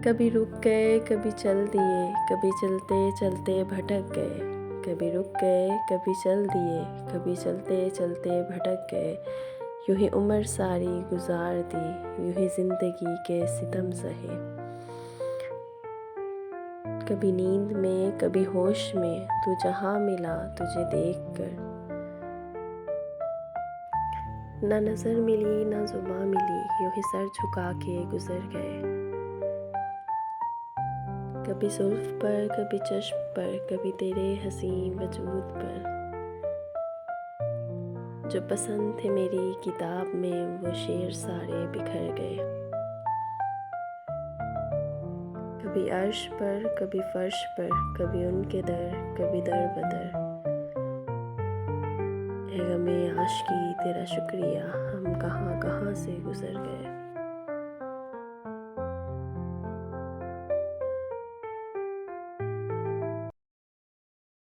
कभी रुक गए कभी चल दिए, कभी चलते चलते भटक गए। कभी रुक गए कभी चल दिए, कभी चलते चलते भटक गए। यूं ही उम्र सारी गुजार दी, यूं ही ज़िंदगी के सितम सहे। कभी नींद में कभी होश में, तू जहाँ मिला तुझे देखकर। ना नज़र मिली ना ज़ुबां मिली, यूं ही सर झुका के गुज़र गए। कभी जुल्फ़ पर कभी चश्म पर, कभी तेरे हंसी वजूद पर। जो पसंद थे मेरी किताब में वो शेर सारे बिखर गए। कभी अर्श पर कभी फर्श पर, कभी उनके दर कभी दर बदर। ए गमे आशिकी तेरा शुक्रिया, हम कहाँ कहाँ से गुज़र गए।